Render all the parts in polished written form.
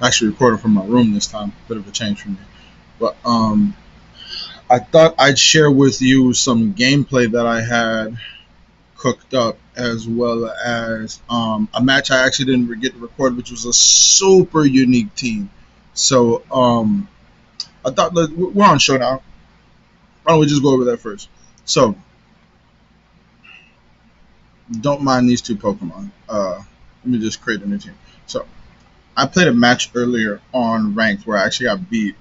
actually recording from my room this time. Bit of a change for me. But I thought I'd share with you some gameplay that I had cooked up, as well as a match I actually didn't get to record, which was a super unique team. So I thought we're on show now. Why don't we just go over that first? So don't mind these two Pokemon. Let me just create a new team. So I played a match earlier on ranked where I actually got beat.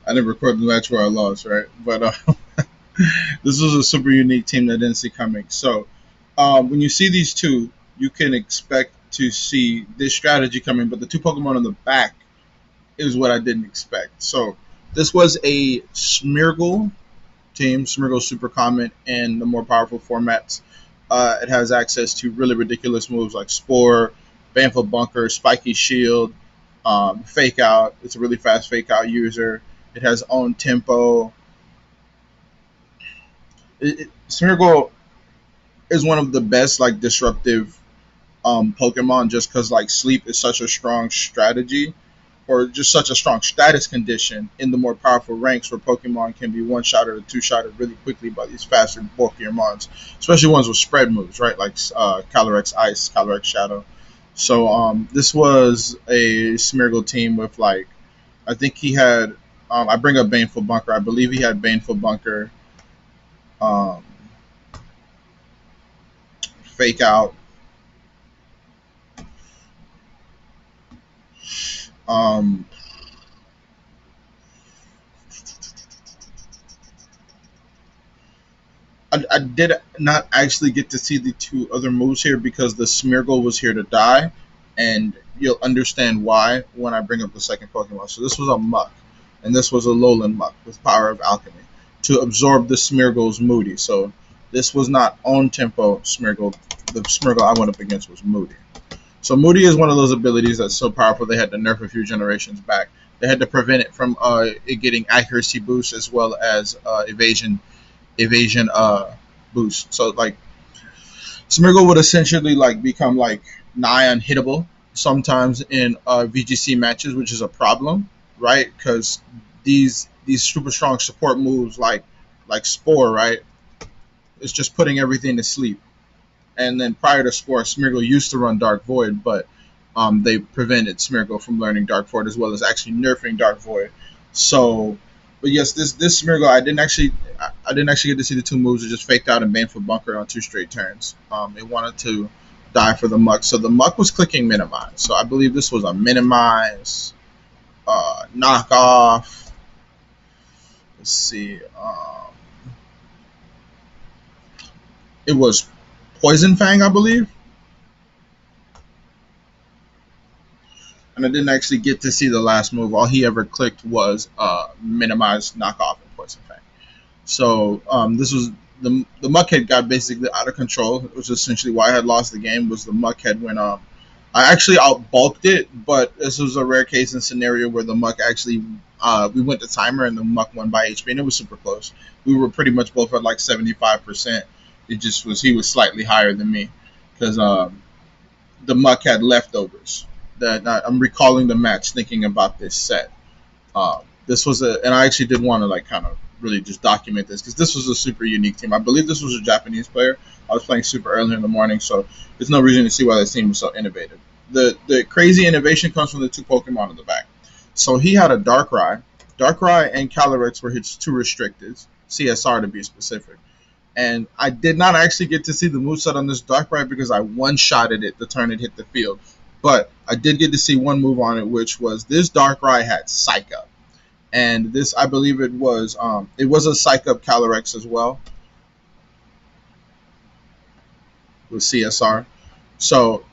I didn't record the match where I lost, right? But this was a super unique team that I didn't see coming. So when you see these two, you can expect to see this strategy coming. But the two Pokemon on the back is what I didn't expect. So this was a Smeargle team, Smeargle Super Common, and the more powerful formats. It has access to really ridiculous moves like Spore, Banful Bunker, Spiky Shield, Fake Out. It's a really fast Fake Out user. It has own tempo. Smeargle is one of the best like disruptive Pokemon, just because like sleep is such a strong strategy, or just such a strong status condition in the more powerful ranks, where Pokemon can be one shot or two shot really quickly by these faster, bulkier mons, especially ones with spread moves, right? Like Calyrex Ice, Calyrex Shadow. So this was a Smeargle team with like, I think he had, I bring up Baneful Bunker. I believe he had Baneful Bunker, um, Fake Out. Um, I did not actually get to see the two other moves here because the Smeargle was here to die, and you'll understand why when I bring up the second Pokemon. So this was a Muck, and this was a Lowland Muck with Power of Alchemy to absorb the Smeargle's Moody. So this was not on tempo Smeargle. The Smeargle I went up against was Moody. So Moody is one of those abilities that's so powerful they had to nerf a few generations back. They had to prevent it from it getting accuracy boosts as well as evasion boost. So like Smeargle would essentially like become like nigh unhittable sometimes in VGC matches, which is a problem, right? Because these super strong support moves like Spore, right? It's just putting everything to sleep. And then prior to Spore, Smeargle used to run Dark Void, but they prevented Smeargle from learning Dark Void as well as actually nerfing Dark Void. So, but yes, this Smeargle I didn't actually get to see the two moves. It just faked out and Baneful Bunker on two straight turns. It wanted to die for the Muck, so the Muck was clicking Minimize. So I believe this was a Minimize knockoff. Let's see. It was Poison Fang, I believe. And I didn't actually get to see the last move. All he ever clicked was Minimize, Knockoff, and Poison Fang. So this was the Muckhead got basically out of control. It was essentially why I had lost the game. Was the Muckhead when I actually outbulked it, but this was a rare case and scenario where the Muck actually we went to timer and the Muck won by HP, and it was super close. We were pretty much both at like 75%. It just was he was slightly higher than me because the Muck had leftovers. That I'm recalling the match, thinking about this set. This was and I actually did want to like kind of really just document this because this was a super unique team. I believe this was a Japanese player. I was playing super early in the morning, so there's no reason to see why this team was so innovative. The crazy innovation comes from the two Pokemon in the back. So he had a Darkrai. Darkrai and Calyrex were his two restricteds, CSR to be specific. And I did not actually get to see the moveset on this Darkrai because I one-shotted it the turn it hit the field. But I did get to see one move on it, which was this Darkrai had Psych Up. And this, I believe it was a Psych Up Calyrex as well with CSR. So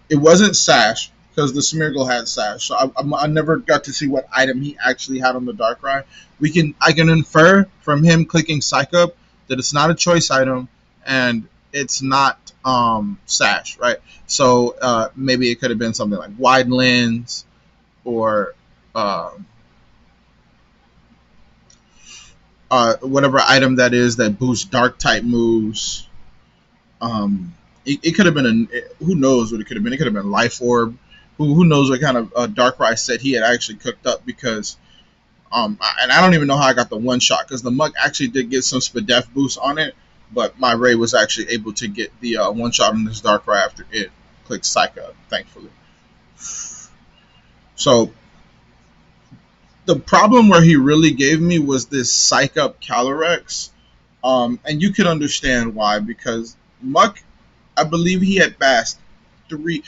it wasn't Sash because the Smeargle had Sash. So I never got to see what item he actually had on the Darkrai. I can infer from him clicking Psych Up that it's not a choice item and it's not Sash, right? So maybe it could have been something like Wide Lens or whatever item that is that boosts Dark type moves. It could have been who knows what it could have been. It could have been Life Orb. who knows what kind of Darkrai set he had actually cooked up, because and I don't even know how I got the one shot, because the Muk actually did get some Spadef boost on it, but my Ray was actually able to get the one shot on this Darkrai after it clicked Psych Up, thankfully. So the problem where he really gave me was this Psych Up Calyrex, and you could understand why, because Muk, I believe he had passed 3.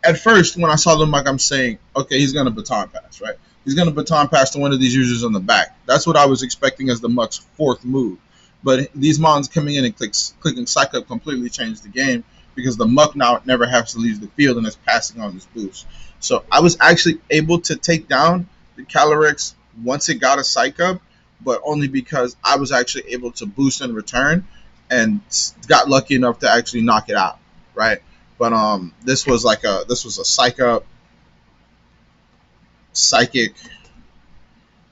At first, when I saw the Muk, I'm saying, okay, he's going to baton pass, right? He's going to baton pass to one of these users on the back. That's what I was expecting as the Muk's 4th move. But these Mons coming in and clicking Psych Up completely changed the game, because the Muk now never has to leave the field and is passing on this boost. So I was actually able to take down the Calyrex once it got a Psych Up, but only because I was actually able to boost in return and got lucky enough to actually knock it out, right? But this was a Psych Up, Psychic.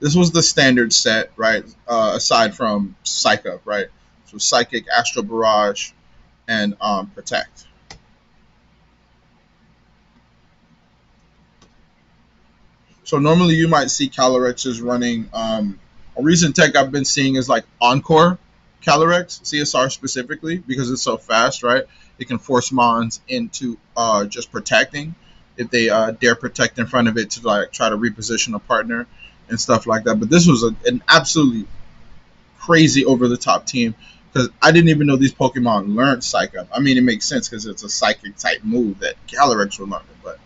This was the standard set, right? Aside from Psych Up, right? So Psychic, Astral Barrage, and Protect. So normally you might see Calyrexes running. A recent tech I've been seeing is like Encore Calyrex, CSR specifically, because it's so fast, right? It can force Mons into just protecting if they dare protect in front of it to like try to reposition a partner and stuff like that. But this was an absolutely crazy over-the-top team, because I didn't even know these Pokemon learned Psych Up. I mean, it makes sense because it's a psychic type move that Calyrex would learn it, but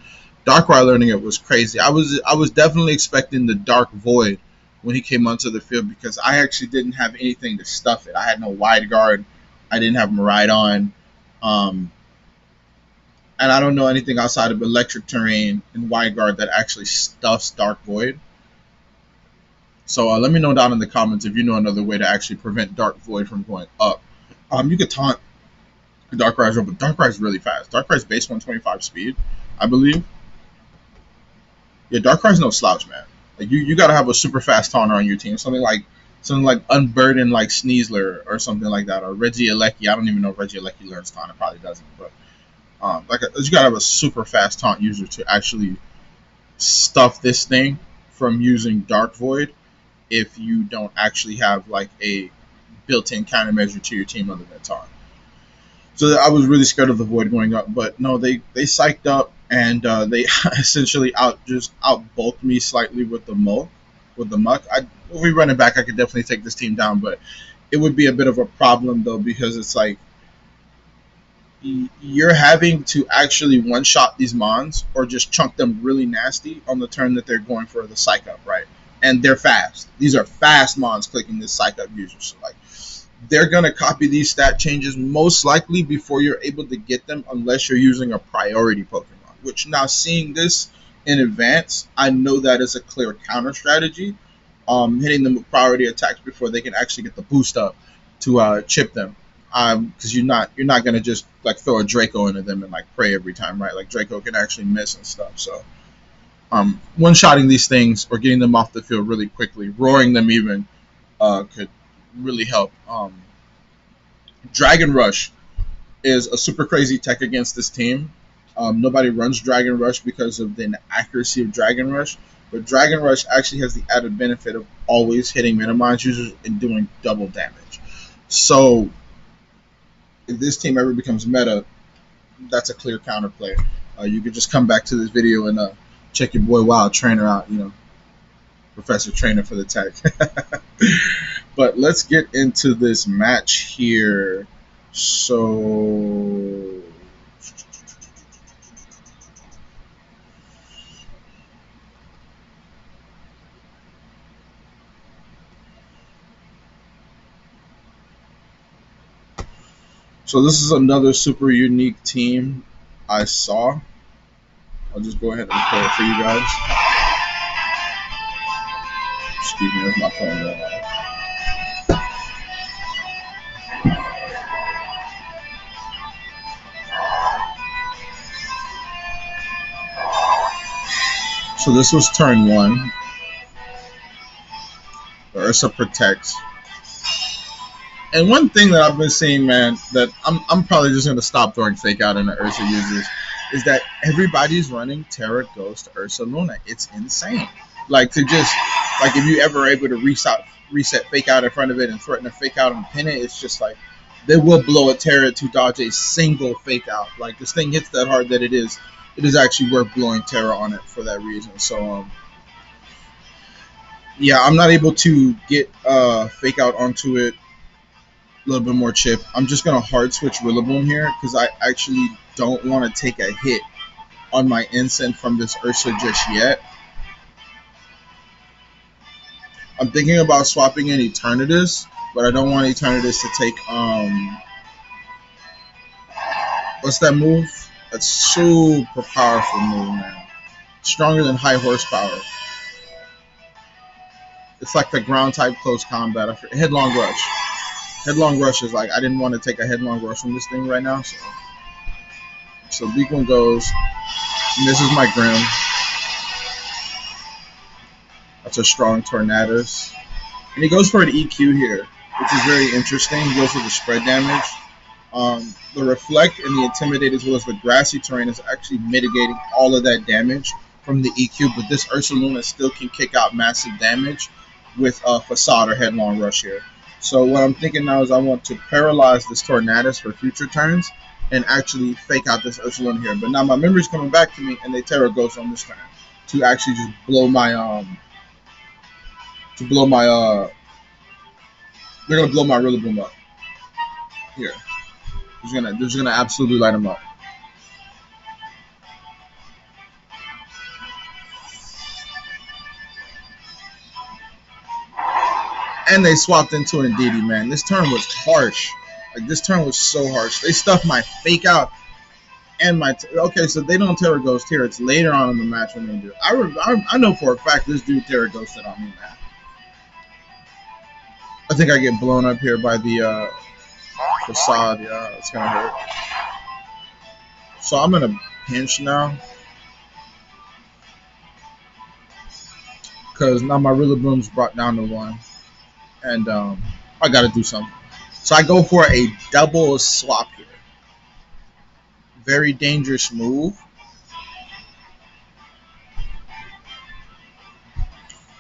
Darkrai learning it was crazy. I was definitely expecting the Dark Void when he came onto the field, because I actually didn't have anything to stuff it. I had no Wide Guard. I didn't have Miraidon. And I don't know anything outside of Electric Terrain and Wide Guard that actually stuffs Dark Void. So let me know down in the comments if you know another way to actually prevent Dark Void from going up. You could taunt Darkrai's, but Darkrai's really fast. Darkrai's base 125 speed, I believe. Yeah, Darkrai's no slouch, man. Like you gotta have a super fast taunter on your team. Something like Unburdened, like Sneasler or something like that, or Regieleki. I don't even know if Regieleki learns taunt. It probably doesn't, but you gotta have a super fast taunt user to actually stuff this thing from using Dark Void, if you don't actually have like a built-in countermeasure to your team other than taunt. So I was really scared of the Void going up, but no, they psyched up, and they essentially outbulked me slightly with the Muk. If we run it back, I could definitely take this team down, but it would be a bit of a problem though, because it's like you're having to actually one-shot these Mons or just chunk them really nasty on the turn that they're going for the Psych Up, right? And they're fast. These are fast Mons clicking this Psych Up users. So like, they're going to copy these stat changes most likely before you're able to get them, unless you're using a priority Pokemon. Which, now seeing this in advance, I know that is a clear counter strategy. Hitting them with priority attacks before they can actually get the boost up to chip them. Because you're not going to just like throw a Draco into them and like pray every time, right? Like Draco can actually miss and stuff. So one-shotting these things or getting them off the field really quickly, roaring them even, could really help. Dragon Rush is a super crazy tech against this team. Nobody runs Dragon Rush because of the inaccuracy of Dragon Rush, but Dragon Rush actually has the added benefit of always hitting Minimize users and doing double damage. So if this team ever becomes meta, that's a clear counterplay. You could just come back to this video and check your boy Wild Trainer out, Professor Trainer for the tech. But let's get into this match here. So this is another super unique team I saw. I'll just go ahead and play it for you guys. Excuse me, there's my phone going on. So this was turn 1. The Ursa protects. And one thing that I've been seeing, man, that I'm probably just going to stop throwing fake out in the Ursa users. is that everybody's running Terra Ghost Ursa Luna. It's insane. Like to just like if you ever able to reset fake out in front of it and threaten to fake out and pin it, it's just like they will blow a Terra to dodge a single fake out. Like this thing hits that hard that it is actually worth blowing Terra on it for that reason. So yeah, I'm not able to get fake out onto it. A little bit more chip. I'm just gonna hard switch Rillaboom here because I actually don't want to take a hit on my Incend from this Ursa just yet. I'm thinking about swapping in Eternatus, but I don't want Eternatus to take what's that move? That's super powerful move, man. Stronger than high horsepower. It's like the ground type close combat. Headlong Rush. Headlong Rush is like I didn't want to take a Headlong Rush from this thing right now, so big one goes. And this is my Grim. That's a strong Eternatus. And he goes for an EQ here, which is very interesting. He goes for the spread damage. The Reflect and the Intimidate as well as the grassy terrain is actually mitigating all of that damage from the EQ, but this Ursa Luna still can kick out massive damage with Facade or Headlong Rush here. So what I'm thinking now is I want to paralyze this Eternatus for future turns and actually fake out this Ursa Luna here. But now my memory's coming back to me and they Terra Ghost on this turn to actually just blow my they're gonna blow my Rillaboom up. Here. They're just gonna absolutely light them up. And they swapped into an Indeedee, man. This turn was harsh. Like this turn was so harsh. They stuffed my fake out and my okay, so they don't Terra Ghost here. It's later on in the match when they do. I know for a fact this dude Terra Ghosted on me, man. I think I get blown up here by the Facade. Yeah, it's gonna hurt. So I'm gonna pinch now because now my Rillaboom's brought down to 1, and I gotta do something. So I go for a double swap here. Very dangerous move.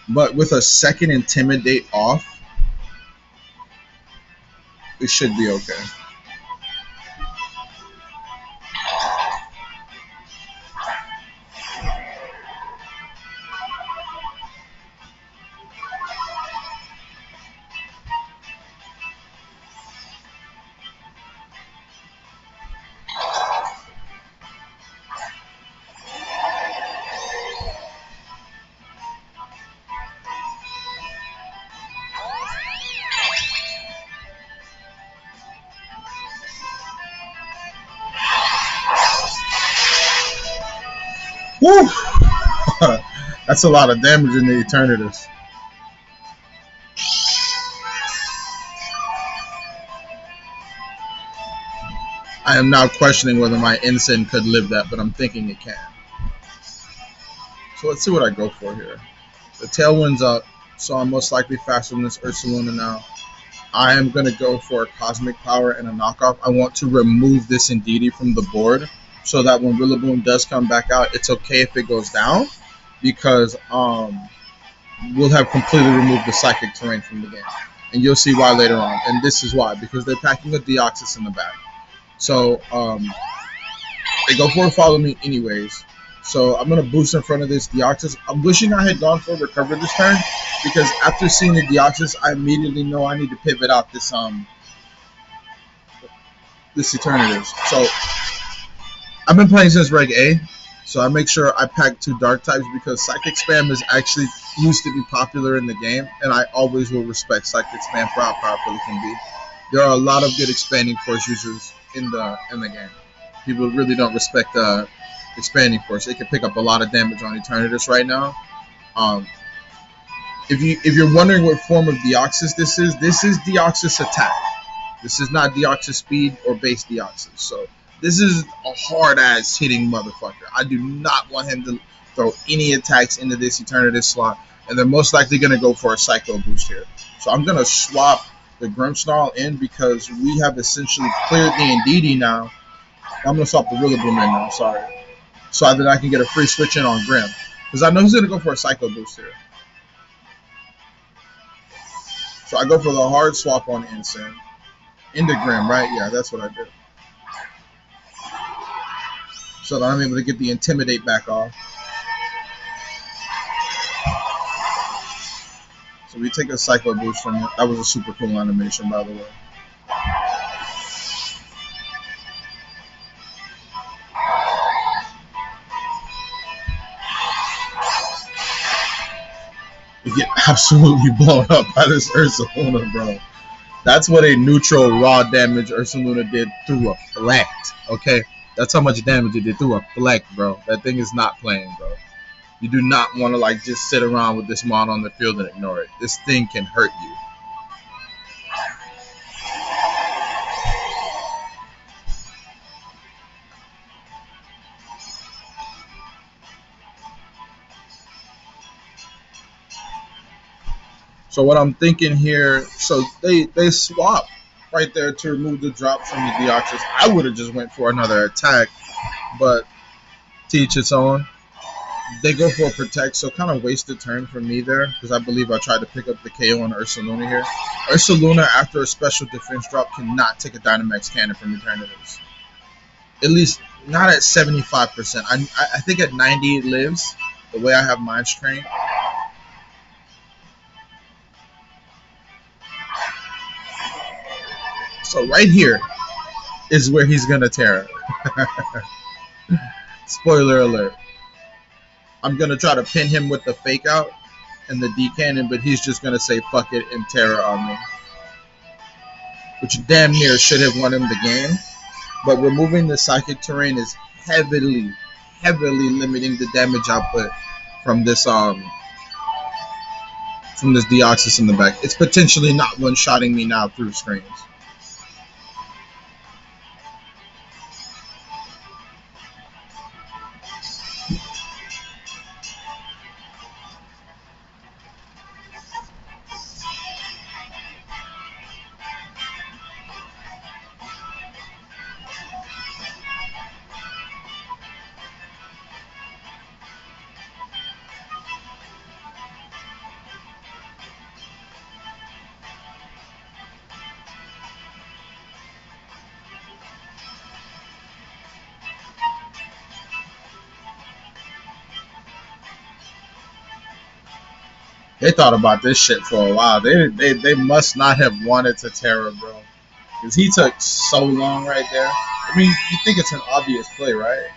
But with a second Intimidate off, it should be okay. Woo! That's a lot of damage in the Eternatus. I am now questioning whether my Incend could live that, but I'm thinking it can. So let's see what I go for here. The Tailwind's up, so I'm most likely faster than this Ursa Luna now. I am going to go for a Cosmic Power and a knockoff. I want to remove this Indeedee from the board so that when Rillaboom does come back out, it's okay if it goes down because we'll have completely removed the Psychic terrain from the game. And you'll see why later on. And this is why, because they're packing a Deoxys in the back. So they go for a Follow Me anyways. So I'm going to boost in front of this Deoxys. I'm wishing I had gone for Recover this turn because after seeing the Deoxys, I immediately know I need to pivot out this Eternatus. So I've been playing since Reg A, so I make sure I pack 2 Dark types because Psychic Spam is actually used to be popular in the game, and I always will respect Psychic Spam for how powerful it can be. There are a lot of good Expanding Force users in the game. People really don't respect Expanding Force. It can pick up a lot of damage on Eternatus right now. If you're wondering what form of Deoxys this is Deoxys Attack. This is not Deoxys Speed or base Deoxys. So this is a hard-ass hitting motherfucker. I do not want him to throw any attacks into this Eternatus slot, and they're most likely going to go for a Psycho boost here. So I'm going to swap the Grimmsnarl in because we have essentially cleared the Indeedee now, I'm gonna swap the Rillaboom in now. Sorry, so that I can get a free switch in on Grim, because I know he's gonna go for a Psycho Boost here. So I go for the hard swap on Insane into Grim, right? Yeah, that's what I did. So that I'm able to get the Intimidate back off. So we take a Psycho Boost from it. That was a super cool animation, by the way. We get absolutely blown up by this Ursaluna, bro. That's what a neutral raw damage Ursaluna did through a Flex, okay? That's how much damage it did through a Flex, bro. That thing is not playing, bro. You do not want to like just sit around with this mon on the field and ignore it. This thing can hurt you. So what I'm thinking here, so they swap right there to remove the drop from the Deoxys. I would have just went for another attack, but to each its own. They go for a protect, so kind of wasted turn for me there, because I believe I tried to pick up the KO on Ursaluna here. Ursaluna, after a special defense drop, cannot take a Dynamax Cannon from Eternatus. At least not at 75%. I think at 90 it lives, the way I have Mind Strain. So right here is where he's going to tear it. Spoiler alert. I'm going to try to pin him with the fake out and the D-Cannon, but he's just going to say fuck it and terror on me. Which damn near should have won him the game. But removing the Psychic Terrain is heavily limiting the damage output from this Deoxys in the back. It's potentially not one-shotting me now through screens. They thought about this shit for a while. They must not have wanted to Terra, bro. Because he took so long right there. I mean, you think it's an obvious play, right?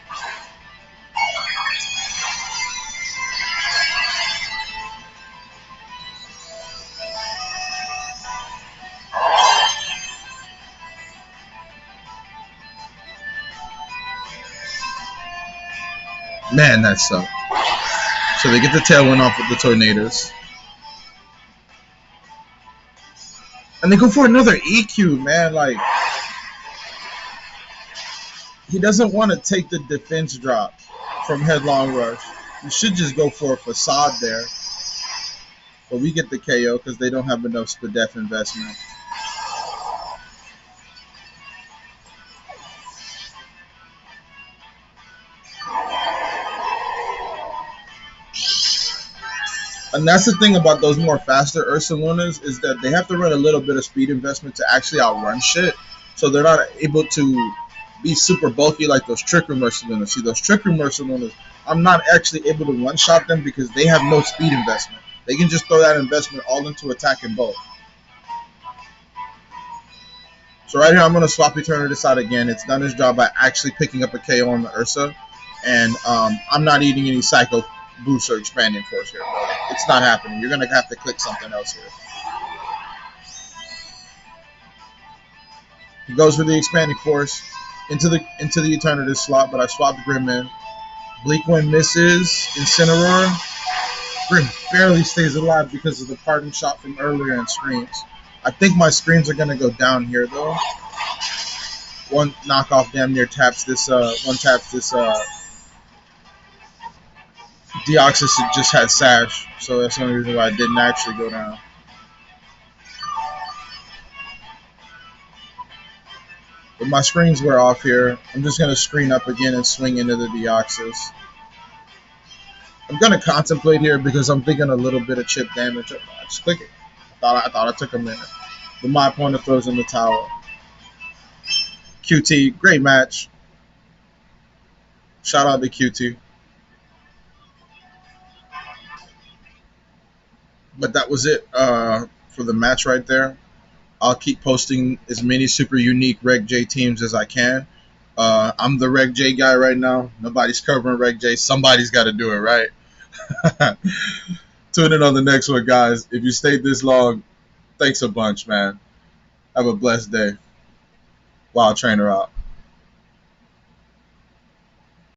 Man, that sucked. So they get the tailwind off with the Tornadoes. And they go for another EQ, man. Like, he doesn't want to take the defense drop from Headlong Rush. You should just go for a Facade there. But we get the KO because they don't have enough Spadef investment. And that's the thing about those more faster Ursalunas is that they have to run a little bit of speed investment to actually outrun shit. So they're not able to be super bulky like those Trick Room Ursalunas. See, those Trick Room Ursalunas, I'm not actually able to one-shot them because they have no speed investment. They can just throw that investment all into attack and bulk. So right here, I'm going to swap Eternatus out again. It's done its job by actually picking up a KO on the Ursa. And I'm not eating any Psycho Boost or Expanding Force here, bro. It's not happening. You're going to have to click something else here. He goes for the Expanding Force into the Eternatus slot, but I swapped Grim in. Bleak Wind misses. Incineroar. Grim barely stays alive because of the parting shot from earlier and screens. I think my screens are going to go down here, though. One knockoff damn near taps this, Deoxys just had Sash, so that's the only reason why I didn't actually go down. But my screens were off here. I'm just going to screen up again and swing into the Deoxys. I'm going to contemplate here because I'm thinking a little bit of chip damage. Just click it. I thought it took a minute. But my opponent throws in the towel. QT, great match. Shout out to QT. But that was it for the match right there. I'll keep posting as many super unique Reg J teams as I can. I'm the Reg J guy right now. Nobody's covering Reg J. Somebody's got to do it, right? Tune in on the next one, guys. If you stayed this long, thanks a bunch, man. Have a blessed day. Wild Trainer out.